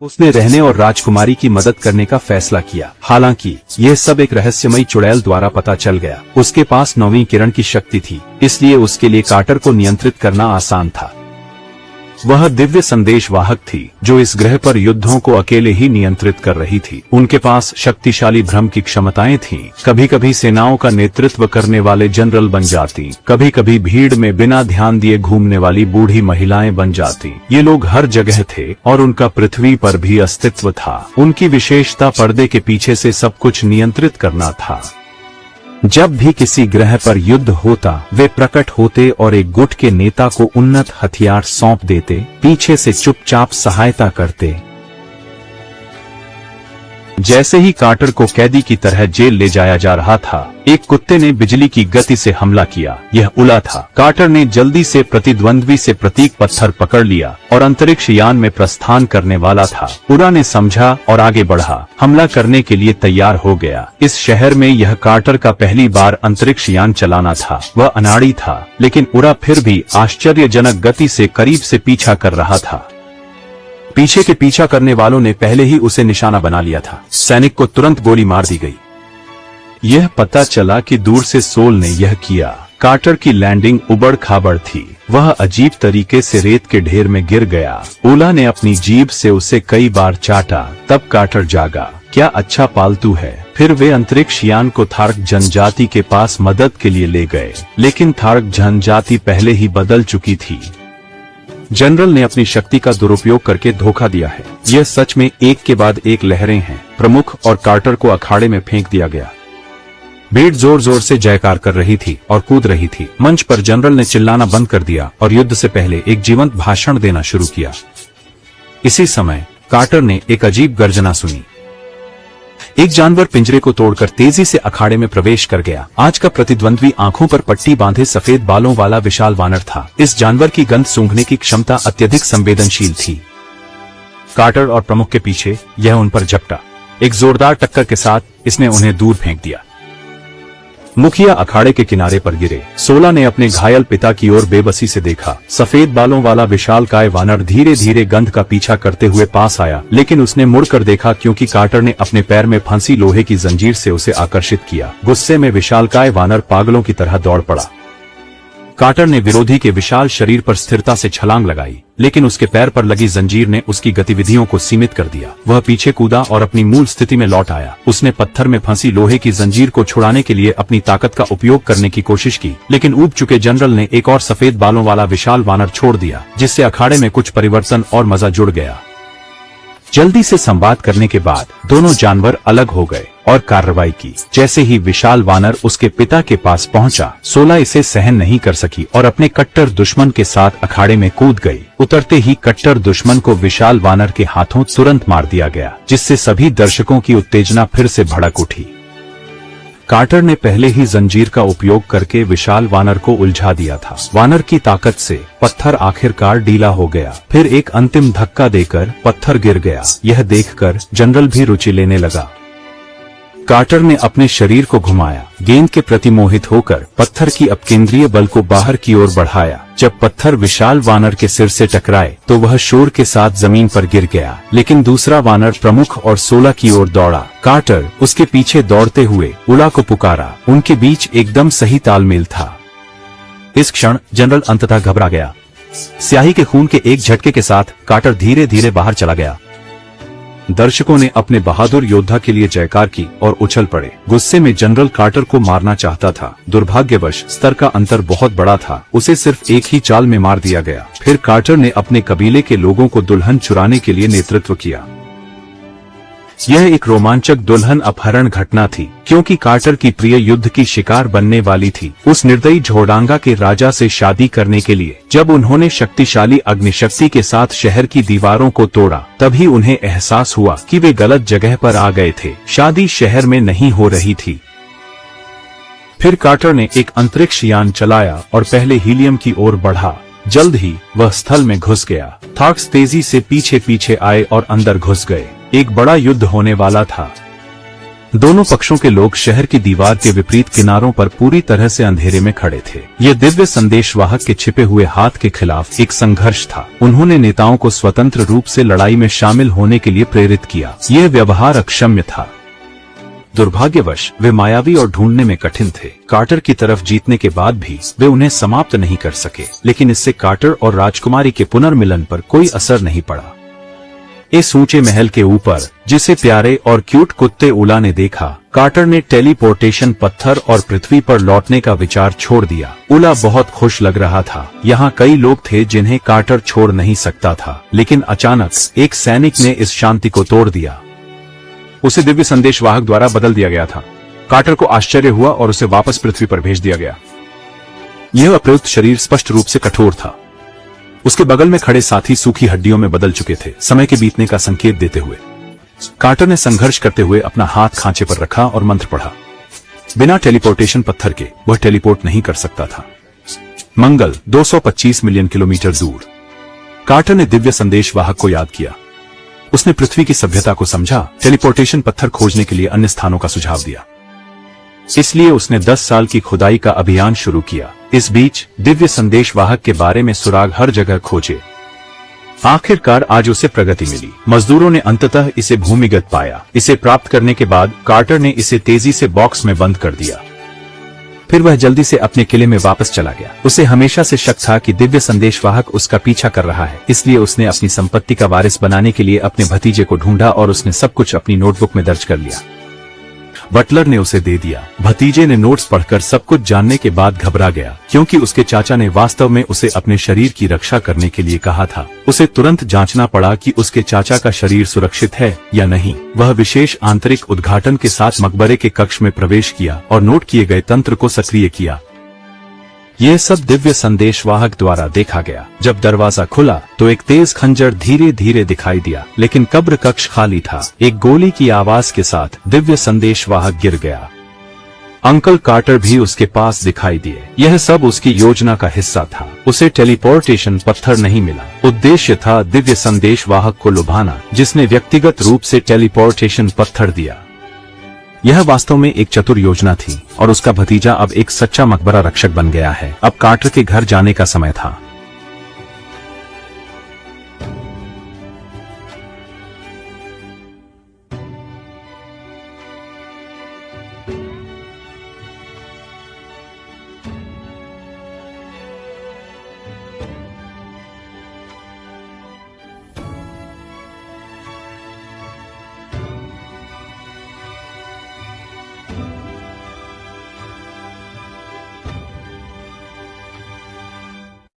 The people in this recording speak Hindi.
उसने रहने और राजकुमारी की मदद करने का फैसला किया। हालांकि यह सब एक रहस्यमयी चुड़ैल द्वारा पता चल गया। उसके पास 9वीं किरण की शक्ति थी, इसलिए उसके लिए कार्टर को नियंत्रित करना आसान था। वह दिव्य संदेश वाहक थी जो इस ग्रह पर युद्धों को अकेले ही नियंत्रित कर रही थी। उनके पास शक्तिशाली भ्रम की क्षमताएं थीं। कभी कभी सेनाओं का नेतृत्व करने वाले जनरल बन जाती, कभी कभी भीड़ में बिना ध्यान दिए घूमने वाली बूढ़ी महिलाएं बन जाती। ये लोग हर जगह थे और उनका पृथ्वी पर भी अस्तित्व था। उनकी विशेषता पर्दे के पीछे से सब कुछ नियंत्रित करना था। जब भी किसी ग्रह पर युद्ध होता, वे प्रकट होते और एक गुट के नेता को उन्नत हथियार सौंप देते, पीछे से चुपचाप सहायता करते। जैसे ही कार्टर को कैदी की तरह जेल ले जाया जा रहा था, एक कुत्ते ने बिजली की गति से हमला किया। यह उला था। कार्टर ने जल्दी से प्रतिद्वंद्वी से प्रतीक पत्थर पकड़ लिया और अंतरिक्ष यान में प्रस्थान करने वाला था। उरा ने समझा और आगे बढ़ा, हमला करने के लिए तैयार हो गया। इस शहर में यह कार्टर का पहली बार अंतरिक्ष यान चलाना था। वह अनाड़ी था, लेकिन उरा फिर भी आश्चर्यजनक गति से करीब से पीछा कर रहा था। पीछे के पीछा करने वालों ने पहले ही उसे निशाना बना लिया था। सैनिक को तुरंत गोली मार दी गई। यह पता चला कि दूर से सोल ने यह किया। कार्टर की लैंडिंग उबड़ खाबड़ थी। वह अजीब तरीके से रेत के ढेर में गिर गया। ओला ने अपनी जीभ से उसे कई बार चाटा। तब कार्टर जागा। क्या अच्छा पालतू है। फिर वे अंतरिक्ष यान को थार्क जनजाति के पास मदद के लिए ले गए, लेकिन थार्क जनजाति पहले ही बदल चुकी थी। जनरल ने अपनी शक्ति का दुरुपयोग करके धोखा दिया है। यह सच में एक के बाद एक लहरें हैं। प्रमुख और कार्टर को अखाड़े में फेंक दिया गया। भीड़ जोर जोर से जयकार कर रही थी और कूद रही थी। मंच पर जनरल ने चिल्लाना बंद कर दिया और युद्ध से पहले एक जीवंत भाषण देना शुरू किया। इसी समय कार्टर ने एक अजीब गर्जना सुनी। एक जानवर पिंजरे को तोड़कर तेजी से अखाड़े में प्रवेश कर गया। आज का प्रतिद्वंद्वी आंखों पर पट्टी बांधे सफेद बालों वाला विशाल वानर था। इस जानवर की गंध सूंघने की क्षमता अत्यधिक संवेदनशील थी। कार्टर और प्रमुख के पीछे यह उन पर झपटा। एक जोरदार टक्कर के साथ इसने उन्हें दूर फेंक दिया। मुखिया अखाड़े के किनारे पर गिरे। सोला ने अपने घायल पिता की ओर बेबसी से देखा। सफेद बालों वाला विशालकाय वानर धीरे धीरे गंध का पीछा करते हुए पास आया, लेकिन उसने मुड़कर देखा क्योंकि कार्टर ने अपने पैर में फंसी लोहे की जंजीर से उसे आकर्षित किया। गुस्से में विशालकाय वानर पागलों की तरह दौड़ पड़ा। कार्टर ने विरोधी के विशाल शरीर पर स्थिरता से छलांग लगाई, लेकिन उसके पैर पर लगी जंजीर ने उसकी गतिविधियों को सीमित कर दिया। वह पीछे कूदा और अपनी मूल स्थिति में लौट आया। उसने पत्थर में फंसी लोहे की जंजीर को छुड़ाने के लिए अपनी ताकत का उपयोग करने की कोशिश की, लेकिन ऊब चुके जनरल ने एक और सफेद बालों वाला विशाल वानर छोड़ दिया, जिससे अखाड़े में कुछ परिवर्तन और मजा जुड़ गया। जल्दी से संवाद करने के बाद दोनों जानवर अलग हो गए और कार्रवाई की। जैसे ही विशाल वानर उसके पिता के पास पहुंचा, सोला इसे सहन नहीं कर सकी और अपने कट्टर दुश्मन के साथ अखाड़े में कूद गई। उतरते ही कट्टर दुश्मन को विशाल वानर के हाथों तुरंत मार दिया गया, जिससे सभी दर्शकों की उत्तेजना फिर से भड़क उठी। कार्टर ने पहले ही जंजीर का उपयोग करके विशाल वानर को उलझा दिया था। वानर की ताकत से पत्थर आखिरकार ढीला हो गया। फिर एक अंतिम धक्का देकर पत्थर गिर गया। यह देखकर जनरल भी रुचि लेने लगा। कार्टर ने अपने शरीर को घुमाया, गेंद के प्रति मोहित होकर पत्थर की अपकेंद्रीय बल को बाहर की ओर बढ़ाया। जब पत्थर विशाल वानर के सिर से टकराए तो वह शोर के साथ जमीन पर गिर गया, लेकिन दूसरा वानर प्रमुख और सोला की ओर दौड़ा। कार्टर उसके पीछे दौड़ते हुए उला को पुकारा। उनके बीच एकदम सही तालमेल था। इस क्षण जनरल अंततः घबरा गया। स्याही के खून के एक झटके के साथ कार्टर धीरे धीरे बाहर चला गया। दर्शकों ने अपने बहादुर योद्धा के लिए जयकार की और उछल पड़े। गुस्से में जनरल कार्टर को मारना चाहता था। दुर्भाग्यवश स्तर का अंतर बहुत बड़ा था। उसे सिर्फ एक ही चाल में मार दिया गया। फिर कार्टर ने अपने कबीले के लोगों को दुल्हन चुराने के लिए नेतृत्व किया। यह एक रोमांचक दुल्हन अपहरण घटना थी, क्योंकि कार्टर की प्रिय युद्ध की शिकार बनने वाली थी। उस निर्दयी झोडांगा के राजा से शादी करने के लिए जब उन्होंने शक्तिशाली अग्निशक्ति के साथ शहर की दीवारों को तोड़ा, तभी उन्हें एहसास हुआ कि वे गलत जगह पर आ गए थे। शादी शहर में नहीं हो रही थी। फिर कार्टर ने एक अंतरिक्ष यान चलाया और पहले हीलियम की ओर बढ़ा। जल्द ही वह स्थल में घुस गया। थार्क्स तेजी से पीछे पीछे आए और अंदर घुस गए। एक बड़ा युद्ध होने वाला था। दोनों पक्षों के लोग शहर की दीवार के विपरीत किनारों पर पूरी तरह से अंधेरे में खड़े थे। यह दिव्य संदेशवाहक के छिपे हुए हाथ के खिलाफ एक संघर्ष था। उन्होंने नेताओं को स्वतंत्र रूप से लड़ाई में शामिल होने के लिए प्रेरित किया। यह व्यवहार अक्षम्य था। दुर्भाग्यवश वे मायावी और ढूंढने में कठिन थे। कार्टर की तरफ जीतने के बाद भी वे उन्हें समाप्त नहीं कर सके, लेकिन इससे कार्टर और राजकुमारी के पुनर्मिलन पर कोई असर नहीं पड़ा। इस ऊंचे महल के ऊपर, जिसे प्यारे और क्यूट कुत्ते उला ने देखा, कार्टर ने टेलीपोर्टेशन पत्थर और पृथ्वी पर लौटने का विचार छोड़ दिया। उला बहुत खुश लग रहा था। यहाँ कई लोग थे जिन्हें कार्टर छोड़ नहीं सकता था, लेकिन अचानक एक सैनिक ने इस शांति को तोड़ दिया। उसे दिव्य संदेशवाहक द्वारा बदल दिया गया था। कार्टर को आश्चर्य हुआ और उसे वापस पृथ्वी पर भेज दिया गया। यह अप्रयुक्त शरीर स्पष्ट रूप से कठोर था। उसके बगल में खड़े साथी सूखी हड्डियों में बदल चुके थे, समय के बीतने का संकेत देते हुए। कार्टर ने संघर्ष करते हुए अपना हाथ खांचे पर रखा और मंत्र पढ़ा। बिना टेलीपोर्टेशन पत्थर के वह टेलीपोर्ट नहीं कर सकता था। मंगल 225 मिलियन किलोमीटर दूर। कार्टर ने दिव्य संदेशवाहक को याद किया। उसने पृथ्वी की सभ्यता को समझा, टेलीपोर्टेशन पत्थर खोजने के लिए अन्य स्थानों का सुझाव दिया। इसलिए उसने 10 साल की खुदाई का अभियान शुरू किया। इस बीच दिव्य संदेशवाहक के बारे में सुराग हर जगह खोजे। आखिरकार आज उसे प्रगति मिली। मजदूरों ने अंततः इसे भूमिगत पाया। इसे प्राप्त करने के बाद कार्टर ने इसे तेजी से बॉक्स में बंद कर दिया। फिर वह जल्दी से अपने किले में वापस चला गया। उसे हमेशा से शक था कि दिव्य संदेशवाहक उसका पीछा कर रहा है, इसलिए उसने अपनी संपत्ति का वारिस बनाने के लिए अपने भतीजे को ढूंढा और उसने सब कुछ अपनी नोटबुक में दर्ज कर लिया। बटलर ने उसे दे दिया। भतीजे ने नोट्स पढ़कर सब कुछ जानने के बाद घबरा गया, क्योंकि उसके चाचा ने वास्तव में उसे अपने शरीर की रक्षा करने के लिए कहा था। उसे तुरंत जांचना पड़ा कि उसके चाचा का शरीर सुरक्षित है या नहीं। वह विशेष आंतरिक उद्घाटन के साथ मकबरे के कक्ष में प्रवेश किया और नोट किए गए तंत्र को सक्रिय किया। यह सब दिव्य संदेशवाहक द्वारा देखा गया। जब दरवाजा खुला तो एक तेज खंजर धीरे धीरे दिखाई दिया, लेकिन कब्र कक्ष खाली था। एक गोली की आवाज के साथ दिव्य संदेशवाहक गिर गया। अंकल कार्टर भी उसके पास दिखाई दिए। यह सब उसकी योजना का हिस्सा था। उसे टेलीपोर्टेशन पत्थर नहीं मिला। उद्देश्य था दिव्य संदेशवाहक को लुभाना, जिसने व्यक्तिगत रूप से टेलीपोर्टेशन पत्थर दिया। यह वास्तव में एक चतुर योजना थी और उसका भतीजा अब एक सच्चा मकबरा रक्षक बन गया है। अब कार्टर के घर जाने का समय था।